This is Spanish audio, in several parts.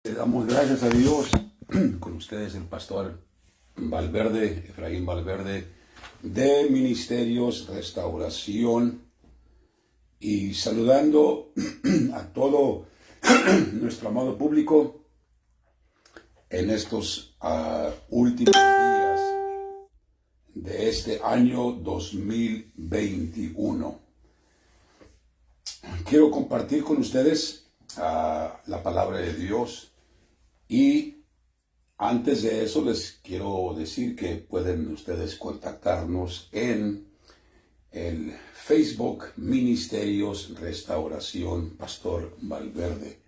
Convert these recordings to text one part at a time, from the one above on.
Le damos gracias a Dios. Con ustedes el pastor Valverde, Efraín Valverde, de Ministerios Restauración, y saludando a todo nuestro amado público en estos últimos días de este año 2021. Quiero compartir con ustedes la palabra de Dios. Y antes de eso les quiero decir que pueden ustedes contactarnos en el Facebook Ministerios Restauración Pastor Valverde.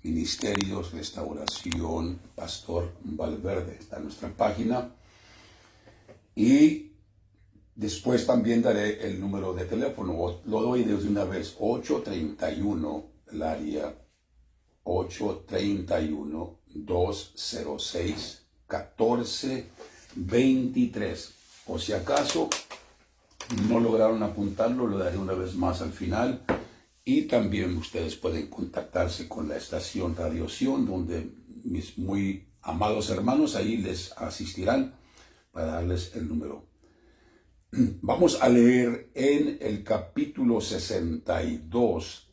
Ministerios Restauración Pastor Valverde. Está en nuestra página. Y después también daré el número de teléfono. Lo doy desde una vez. 831, el área 831-206-1423. O si acaso no lograron apuntarlo, lo daré una vez más al final. Y también ustedes pueden contactarse con la estación Radio Sion, donde mis muy amados hermanos ahí les asistirán para darles el número. Vamos a leer en el capítulo 62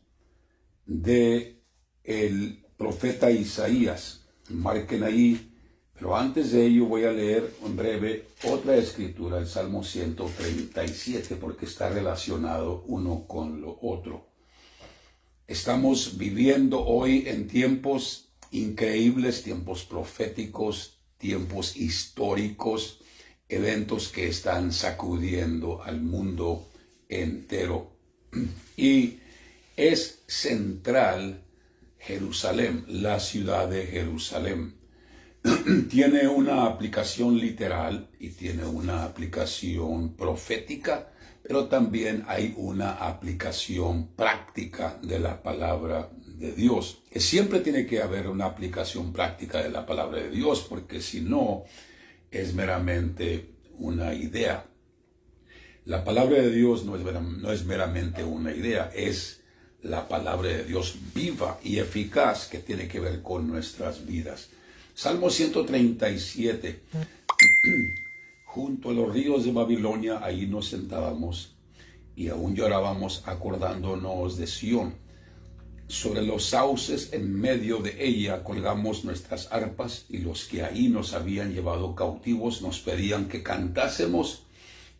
de el profeta Isaías. Marquen ahí, pero antes de ello voy a leer en breve otra escritura, el Salmo 137, porque está relacionado uno con lo otro. Estamos viviendo hoy en tiempos increíbles, tiempos proféticos, tiempos históricos, eventos que están sacudiendo al mundo entero. Y es central Jerusalén, la ciudad de Jerusalén. Tiene una aplicación literal y tiene una aplicación profética, pero también hay una aplicación práctica de la palabra de Dios. Que siempre tiene que haber una aplicación práctica de la palabra de Dios, porque si no, es meramente una idea. La palabra de Dios no es meramente una idea, es la palabra de Dios viva y eficaz que tiene que ver con nuestras vidas. Salmo 137. Junto a los ríos de Babilonia, ahí nos sentábamos y aún llorábamos acordándonos de Sión. Sobre los sauces en medio de ella colgamos nuestras arpas, y los que ahí nos habían llevado cautivos nos pedían que cantásemos,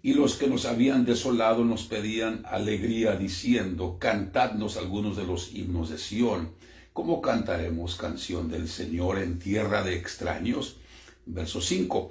y los que nos habían desolado nos pedían alegría, diciendo: cantadnos algunos de los himnos de Sión. ¿Cómo cantaremos canción del Señor en tierra de extraños? Verso 5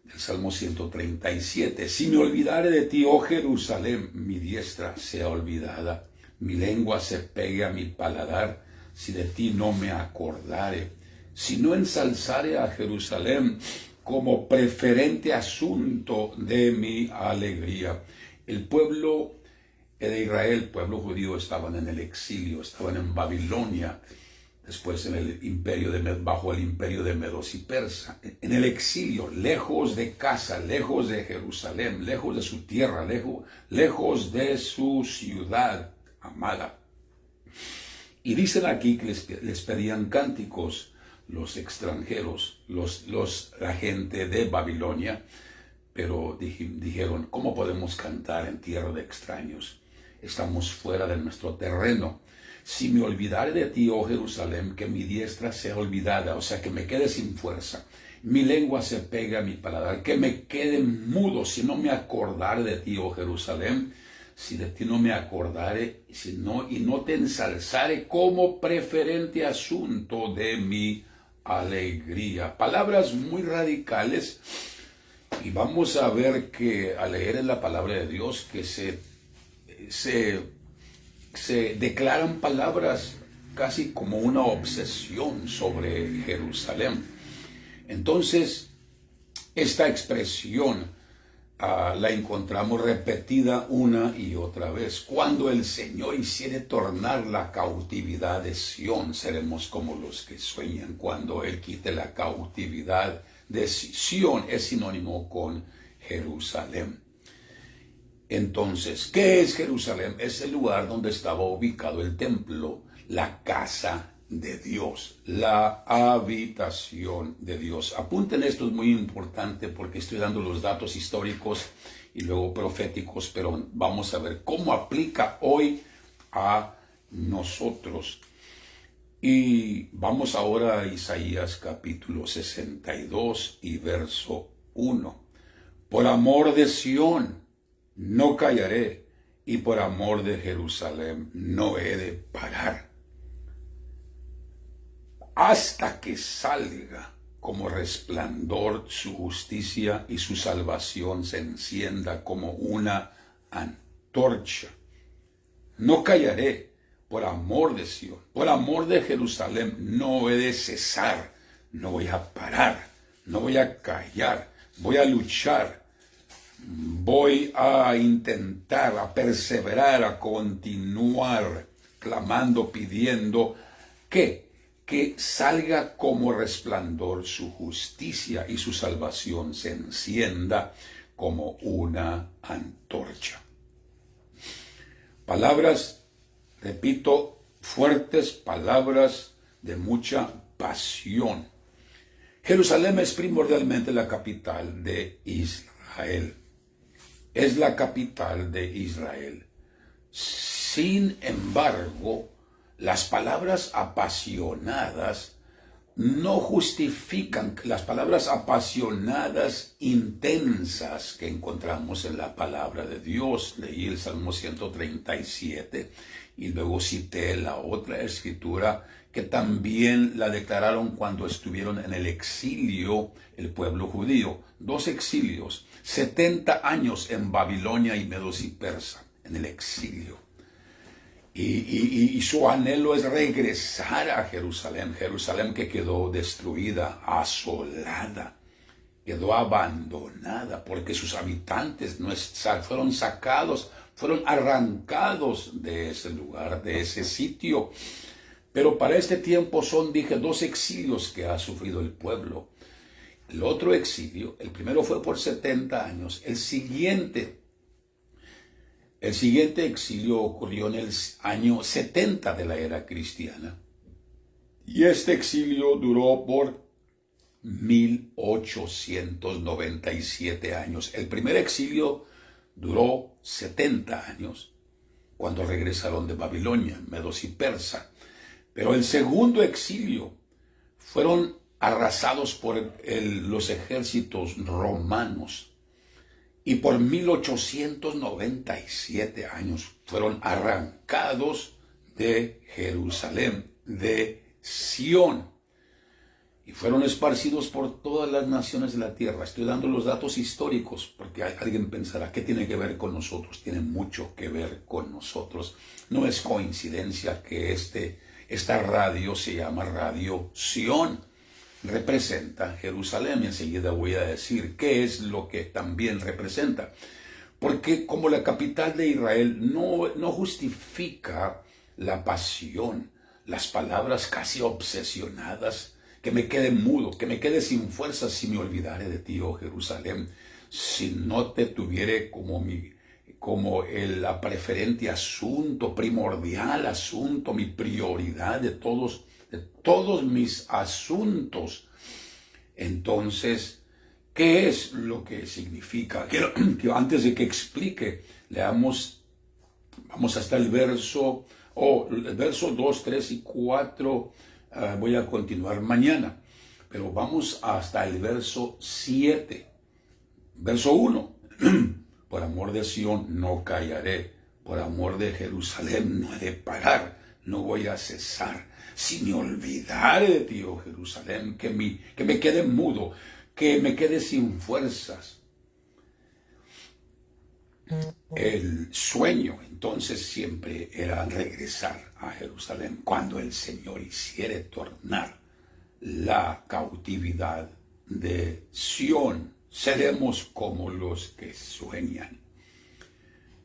del Salmo 137. Si me olvidare de ti, oh Jerusalén, mi diestra sea olvidada, mi lengua se pegue a mi paladar, si de ti no me acordare. Si no ensalzare a Jerusalén como preferente asunto de mi alegría. El pueblo de Israel, el pueblo judío, estaban en el exilio, estaban en Babilonia, después en el imperio bajo el imperio de Medos y Persa, en el exilio, lejos de casa, lejos de Jerusalén, lejos de su tierra, lejos de su ciudad amada. Y dicen aquí que les pedían cánticos los extranjeros, la gente de Babilonia, pero dijeron: ¿cómo podemos cantar en tierra de extraños? Estamos fuera de nuestro terreno. Si me olvidare de ti, oh Jerusalén, que mi diestra sea olvidada, o sea, que me quede sin fuerza, mi lengua se pega a mi paladar, que me quede mudo, si no me acordare de ti, oh Jerusalén, si de ti no me acordare, y no te ensalzare como preferente asunto de mi alegría. Palabras muy radicales, y vamos a ver que al leer en la palabra de Dios que se declaran palabras casi como una obsesión sobre Jerusalén. Entonces, esta expresión la encontramos repetida una y otra vez. Cuando el Señor hiciere tornar la cautividad de Sión, seremos como los que sueñan. Cuando Él quite la cautividad de Sión, es sinónimo con Jerusalén. Entonces, ¿qué es Jerusalén? Es el lugar donde estaba ubicado el templo, la casa de Dios, la habitación de Dios. Apunten esto, es muy importante porque estoy dando los datos históricos y luego proféticos, pero vamos a ver cómo aplica hoy a nosotros. Y vamos ahora a Isaías capítulo 62 y verso 1. Por amor de Sión no callaré, y por amor de Jerusalén no he de parar, hasta que salga como resplandor su justicia y su salvación se encienda como una antorcha. No callaré por amor de Sión, por amor de Jerusalén no he de cesar, no voy a parar, no voy a callar, voy a luchar, voy a intentar, a perseverar, a continuar clamando, pidiendo que salga como resplandor su justicia y su salvación se encienda como una antorcha. Palabras, repito, fuertes, palabras de mucha pasión. Jerusalén es primordialmente la capital de Israel. Es la capital de Israel. Sin embargo, las palabras apasionadas no justifican, las palabras apasionadas, intensas que encontramos en la palabra de Dios. Leí el Salmo 137 y luego cité la otra escritura que también la declararon cuando estuvieron en el exilio el pueblo judío. 2 exilios, 70 años en Babilonia y Medos y Persa, en el exilio. Y su anhelo es regresar a Jerusalén, Jerusalén que quedó destruida, asolada, quedó abandonada, porque sus habitantes fueron sacados, fueron arrancados de ese lugar, de ese sitio. Pero para este tiempo son, dije, 2 exilios que ha sufrido el pueblo. El otro exilio, el primero fue por 70 años, el siguiente exilio ocurrió en el año 70 de la era cristiana. Y este exilio duró por 1897 años. El primer exilio duró 70 años, cuando regresaron de Babilonia, Medos y Persa. Pero el segundo exilio fueron arrasados por los ejércitos romanos. Y por 1897 años fueron arrancados de Jerusalén, de Sión, y fueron esparcidos por todas las naciones de la tierra. Estoy dando los datos históricos porque alguien pensará, ¿qué tiene que ver con nosotros? Tiene mucho que ver con nosotros. No es coincidencia que esta radio se llama Radio Sión. Representa Jerusalén, y enseguida voy a decir qué es lo que también representa. Porque como la capital de Israel no justifica la pasión, las palabras casi obsesionadas, que me quede mudo, que me quede sin fuerzas si me olvidare de ti, oh Jerusalén, si no te tuviere como el preferente asunto, primordial asunto, mi prioridad de todos mis asuntos. Entonces, ¿qué es lo que significa? Que antes de que explique, leamos, vamos hasta el verso 2, 3 y 4, voy a continuar mañana, pero vamos hasta el verso 7. Verso 1, por amor de Sión no callaré, por amor de Jerusalén no he de parar, no voy a cesar. Si me olvidare de ti, oh Jerusalén, que me quede mudo, que me quede sin fuerzas. El sueño entonces siempre era regresar a Jerusalén cuando el Señor hiciere tornar la cautividad de Sión. Seremos como los que sueñan.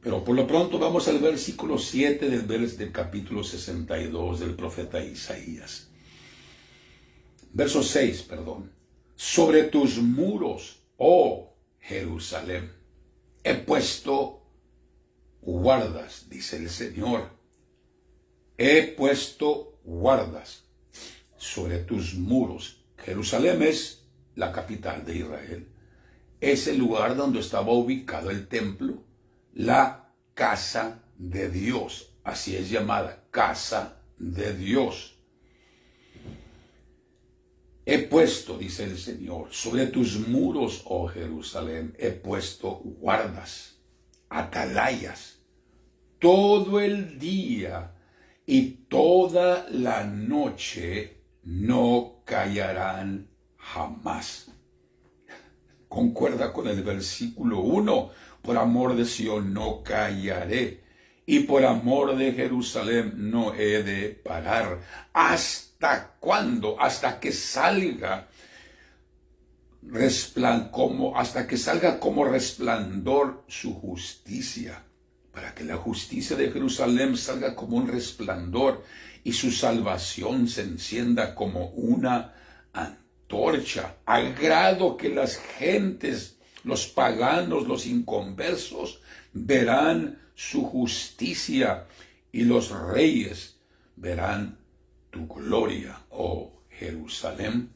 Pero por lo pronto vamos al versículo 7 del capítulo 62 del profeta Isaías. Verso 6, perdón. Sobre tus muros, oh Jerusalén, he puesto guardas, dice el Señor. He puesto guardas sobre tus muros. Jerusalén es la capital de Israel. Es el lugar donde estaba ubicado el templo, la casa de Dios. Así es llamada, casa de Dios. He puesto, dice el Señor, sobre tus muros, oh Jerusalén, he puesto guardas, atalayas, todo el día y toda la noche no callarán jamás. Concuerda con el versículo 1, por amor de Sion no callaré, y por amor de Jerusalén no he de parar. ¿Hasta cuándo? Hasta que salga como resplandor su justicia, para que la justicia de Jerusalén salga como un resplandor y su salvación se encienda como una antorcha, a grado que las gentes, los paganos, los inconversos, verán su justicia y los reyes verán tu gloria, oh Jerusalén.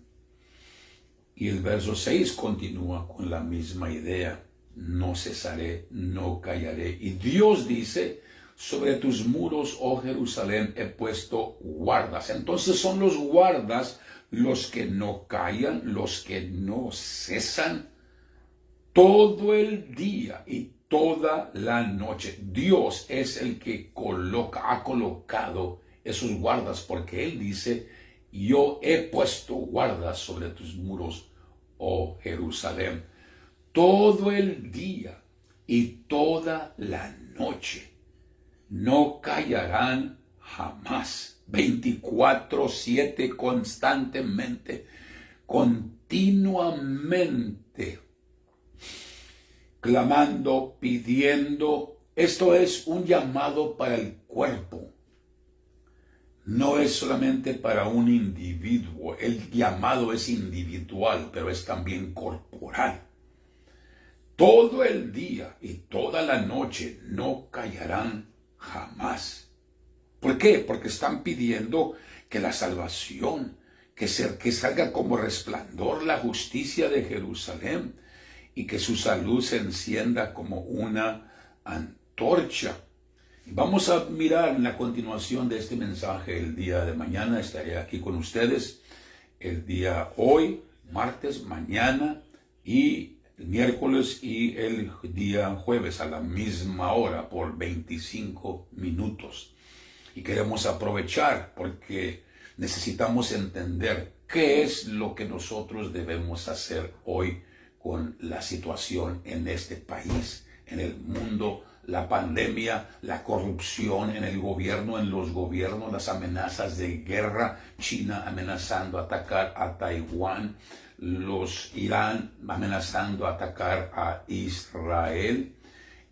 Y el verso 6 continúa con la misma idea. No cesaré, no callaré. Y Dios dice, sobre tus muros, oh Jerusalén, he puesto guardas. Entonces son los guardas los que no callan, los que no cesan todo el día y toda la noche. Dios es el que ha colocado esos guardas, porque Él dice, yo he puesto guardas sobre tus muros, oh Jerusalén, todo el día y toda la noche. No callarán jamás. 24/7 constantemente, continuamente, clamando, pidiendo. Esto es un llamado para el cuerpo. No es solamente para un individuo. El llamado es individual, pero es también corporal. Todo el día y toda la noche no callarán jamás. ¿Por qué? Porque están pidiendo que la salvación, que salga como resplandor la justicia de Jerusalén y que su salud se encienda como una antorcha. Vamos a mirar en la continuación de este mensaje el día de mañana. Estaré aquí con ustedes el día hoy, martes, mañana y el miércoles y el día jueves a la misma hora por 25 minutos. Y queremos aprovechar porque necesitamos entender qué es lo que nosotros debemos hacer hoy con la situación en este país, en el mundo, la pandemia, la corrupción en el gobierno, en los gobiernos, las amenazas de guerra, China amenazando atacar a Taiwán, Irán amenazando atacar a Israel,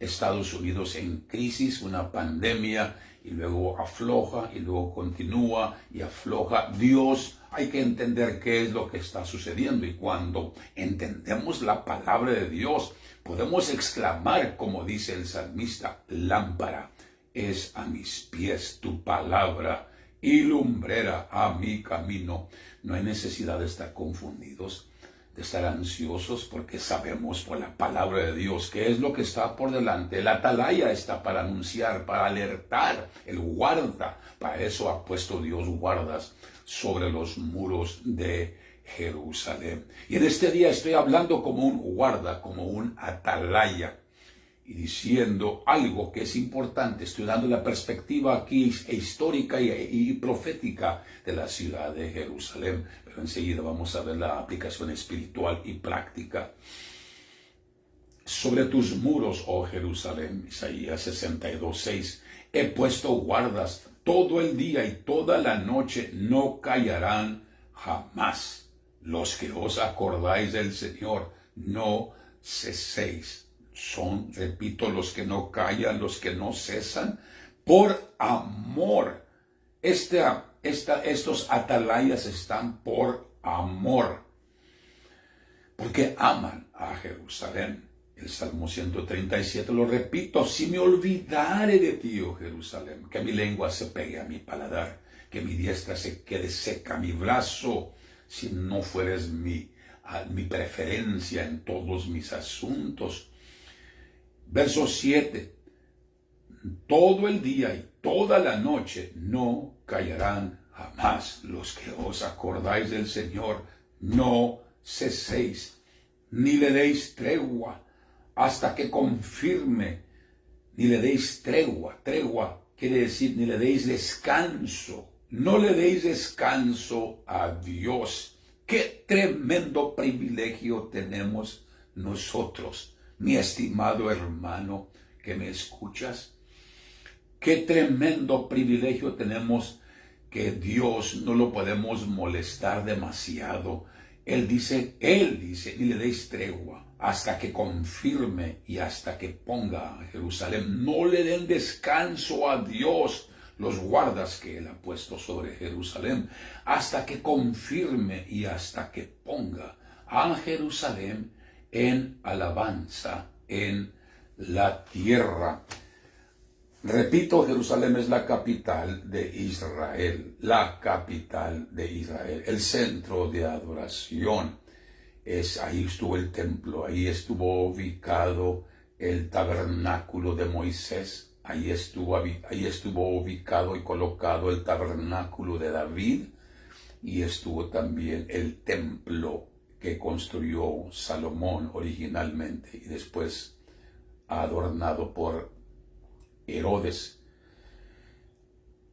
Estados Unidos en crisis, una pandemia, y luego afloja, y luego continúa y afloja. Dios, hay que entender qué es lo que está sucediendo, y cuando entendemos la palabra de Dios, podemos exclamar, como dice el salmista, lámpara es a mis pies tu palabra y lumbrera a mi camino. No hay necesidad de estar confundidos, de estar ansiosos, porque sabemos por la palabra de Dios qué es lo que está por delante. La atalaya está para anunciar, para alertar, el guarda. Para eso ha puesto Dios guardas sobre los muros de Jerusalén. Y en este día estoy hablando como un guarda, como un atalaya, y diciendo algo que es importante. Estoy dando la perspectiva aquí histórica y profética de la ciudad de Jerusalén, pero enseguida vamos a ver la aplicación espiritual y práctica. Sobre tus muros, oh Jerusalén, Isaías 62:6, he puesto guardas todo el día y toda la noche, no callarán jamás. Los que os acordáis del Señor, no ceséis. Son, repito, los que no callan, los que no cesan, por amor. Estos atalayas están por amor, porque aman a Jerusalén. El Salmo 137, lo repito, si me olvidare de ti, oh Jerusalén, que mi lengua se pegue a mi paladar, que mi diestra se quede seca, mi brazo, si no fueres mi preferencia en todos mis asuntos. Verso 7. Todo el día y toda la noche no callarán jamás los que os acordáis del Señor. No ceséis, ni le deis tregua, hasta que confirme, ni le deis tregua. Tregua quiere decir ni le deis descanso. No le deis descanso a Dios. Qué tremendo privilegio tenemos nosotros, mi estimado hermano que me escuchas. Qué tremendo privilegio tenemos que Dios no lo podemos molestar demasiado. Él dice, ni le deis tregua hasta que confirme y hasta que ponga a Jerusalén. No le den descanso a Dios, los guardas que Él ha puesto sobre Jerusalén, hasta que confirme y hasta que ponga a Jerusalén en alabanza en la tierra. Repito, Jerusalén es la capital de Israel, el centro de adoración. Ahí estuvo el templo, ahí estuvo ubicado el tabernáculo de Moisés, ahí estuvo ubicado y colocado el tabernáculo de David, y estuvo también el templo que construyó Salomón originalmente y después adornado por Herodes.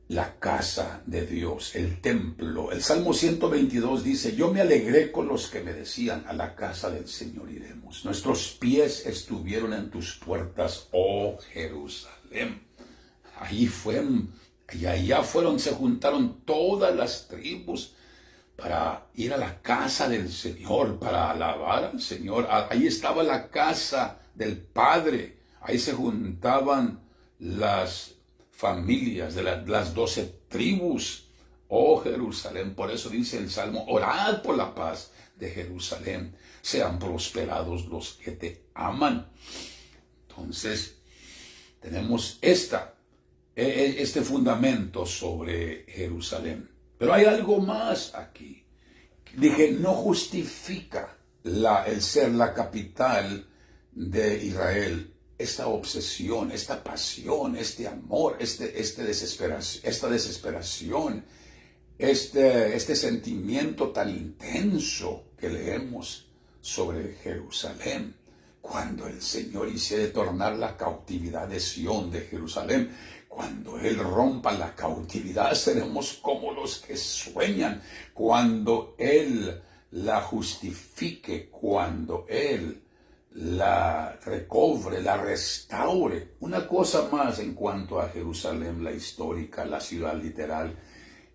La casa de Dios, el templo. El Salmo 122 dice, yo me alegré con los que me decían, a la casa del Señor iremos. Nuestros pies estuvieron en tus puertas, oh Jerusalén. Se juntaron todas las tribus para ir a la casa del Señor, para alabar al Señor. Ahí estaba la casa del Padre. Ahí se juntaban las familias de las 12 tribus. Oh Jerusalén, por eso dice el Salmo, orad por la paz de Jerusalén. Sean prosperados los que te aman. Entonces, tenemos este fundamento sobre Jerusalén. Pero hay algo más aquí. Dije, no justifica el ser la capital de Israel esta obsesión, esta pasión, este amor, esta desesperación, este sentimiento tan intenso que leemos sobre Jerusalén. Cuando el Señor hiciere tornar la cautividad de Sión, de Jerusalén, cuando Él rompa la cautividad, seremos como los que sueñan. Cuando Él la justifique, cuando Él la recobre, la restaure. Una cosa más en cuanto a Jerusalén, la histórica, la ciudad literal.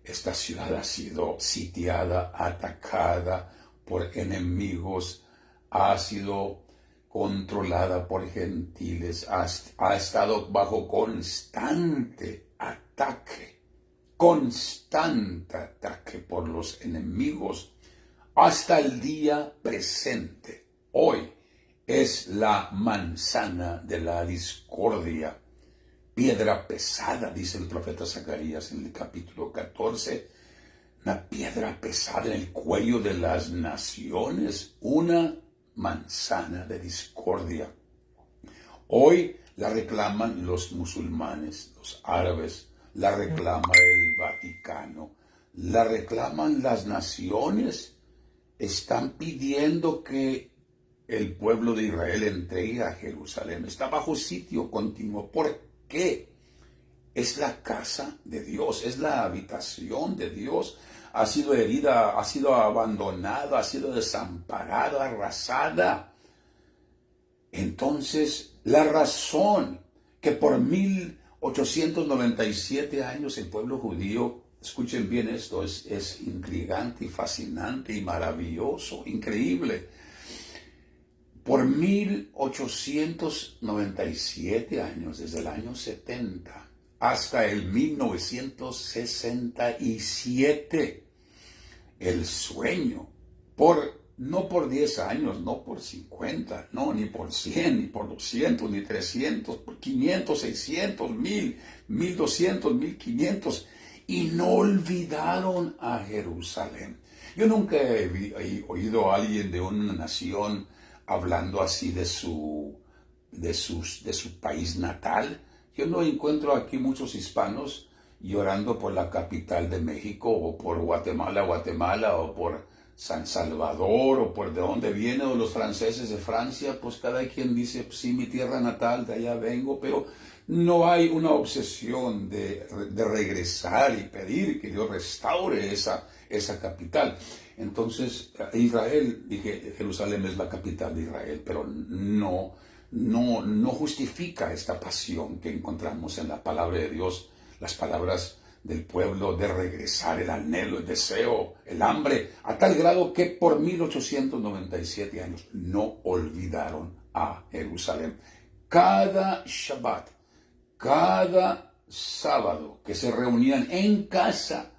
Esta ciudad ha sido sitiada, atacada por enemigos, ha sido controlada por gentiles, ha estado bajo constante ataque por los enemigos hasta el día presente. Hoy es la manzana de la discordia, piedra pesada, dice el profeta Zacarías en el capítulo 14, una piedra pesada en el cuello de las naciones, una manzana de discordia. Hoy la reclaman los musulmanes, los árabes, la reclama el Vaticano, la reclaman las naciones. Están pidiendo que el pueblo de Israel entregue a Jerusalén. Está bajo sitio continuo. ¿Por qué? Es la casa de Dios, es la habitación de Dios. Ha sido herida, ha sido abandonada, ha sido desamparada, arrasada. Entonces, la razón que por 1897 años el pueblo judío, escuchen bien esto, es intrigante y fascinante y maravilloso, increíble. Por 1897 años, desde el año 70 hasta el 1967, el sueño, no por 10 años, no por 50, no, ni por 100, ni por 200, ni 300, por 500, 600, 1000, 1200, 1500, y no olvidaron a Jerusalén. Yo nunca he oído a alguien de una nación hablando así de su país natal. Yo no encuentro aquí muchos hispanos llorando por la capital de México, o por Guatemala, o por San Salvador, o por de dónde viene, o los franceses de Francia. Pues cada quien dice, pues sí, mi tierra natal, de allá vengo, pero no hay una obsesión de regresar y pedir que Dios restaure esa capital. Entonces, Israel, dije, Jerusalén es la capital de Israel, pero no justifica esta pasión que encontramos en la palabra de Dios, las palabras del pueblo de regresar, el anhelo, el deseo, el hambre, a tal grado que por 1897 años no olvidaron a Jerusalén. Cada Shabbat, cada sábado que se reunían en casa,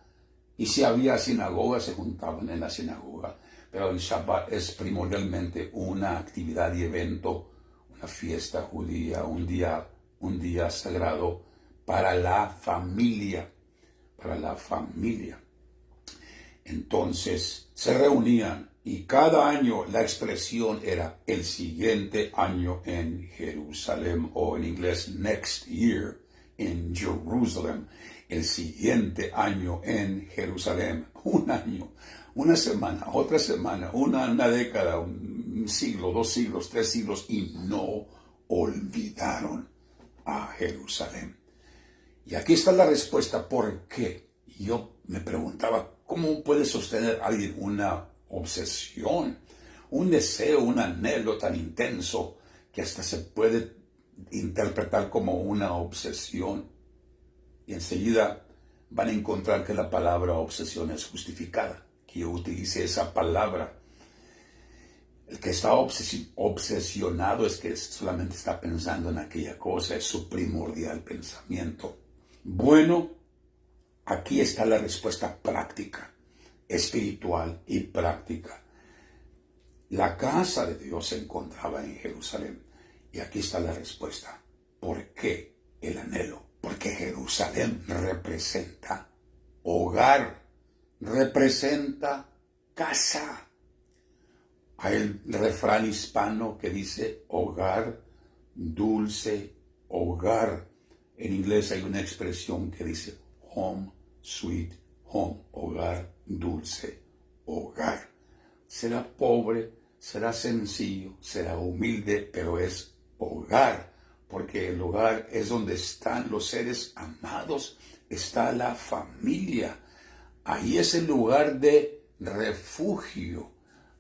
y si había sinagoga, se juntaban en la sinagoga, pero el Shabbat es primordialmente una actividad y evento, una fiesta judía, un día sagrado para la familia, Entonces se reunían y cada año la expresión era el siguiente año en Jerusalén, o en inglés next year in Jerusalem, el siguiente año en Jerusalén. Un año, una semana, otra semana, una década, un siglo, 2 siglos, 3 siglos, y no olvidaron a Jerusalén. Y aquí está la respuesta, ¿por qué? Yo me preguntaba, ¿cómo puede sostener alguien una obsesión, un deseo, un anhelo tan intenso que hasta se puede interpretar como una obsesión? Y enseguida van a encontrar que la palabra obsesión es justificada, que yo utilice esa palabra. El que está obsesionado es que solamente está pensando en aquella cosa, es su primordial pensamiento. Bueno, aquí está la respuesta práctica, espiritual y práctica. La casa de Dios se encontraba en Jerusalén. Y aquí está la respuesta. ¿Por qué el anhelo? Porque Jerusalén representa hogar, representa casa. Hay el refrán hispano que dice hogar, dulce hogar. En inglés hay una expresión que dice home, sweet home, hogar, dulce hogar. Será pobre, será sencillo, será humilde, pero es hogar, porque el hogar es donde están los seres amados, está la familia. Ahí es el lugar de refugio,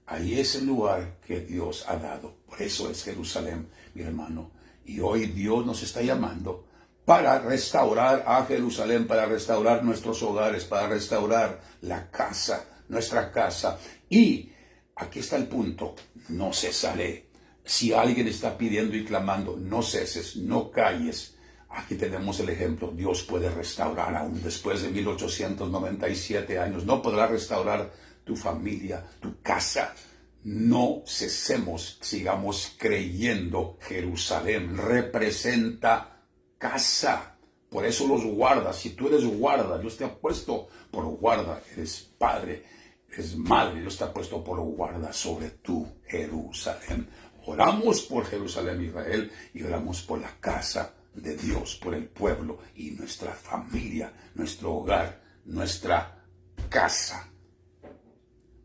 ahí es el lugar que Dios ha dado. Por eso es Jerusalén, mi hermano. Y hoy Dios nos está llamando para restaurar a Jerusalén, para restaurar nuestros hogares, para restaurar la casa, nuestra casa. Y aquí está el punto, no cesaré. Si alguien está pidiendo y clamando, no ceses, no calles. Aquí tenemos el ejemplo, Dios puede restaurar aún después de 1897 años. No podrá restaurar tu familia, tu casa. No cesemos, sigamos creyendo. Jerusalén representa casa. Por eso los guardas, si tú eres guarda, Dios te ha puesto por guarda, eres padre, eres madre, Dios te ha puesto por guarda sobre tu Jerusalén. Oramos por Jerusalén, Israel, y oramos por la casa de Dios, por el pueblo y nuestra familia, nuestro hogar, nuestra casa.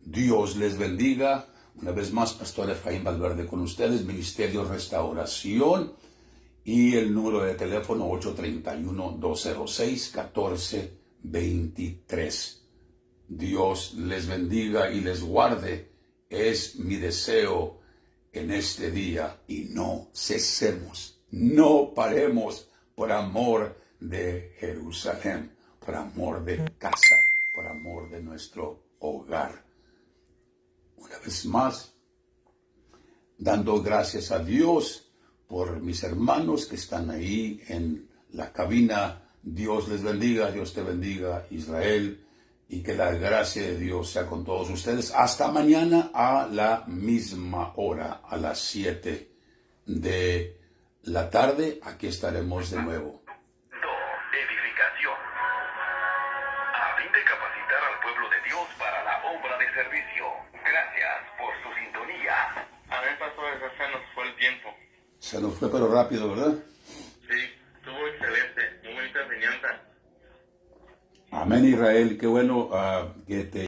Dios les bendiga. Una vez más, Pastor Efraín Valverde con ustedes, Ministerio Restauración, y el número de teléfono 831-206-1423. Dios les bendiga y les guarde. Es mi deseo en este día, y no cesemos, no paremos por amor de Jerusalén, por amor de casa, por amor de nuestro hogar. Una vez más, dando gracias a Dios por mis hermanos que están ahí en la cabina. Dios les bendiga, Dios te bendiga, Israel, y que la gracia de Dios sea con todos ustedes. Hasta mañana a la misma hora, a las 7 de la tarde. Aquí estaremos de nuevo. Edificación. tiempo. Se nos fue pero rápido, ¿verdad? Sí, estuvo excelente, muy bonita enseñanza. Amén, Israel. Qué bueno que te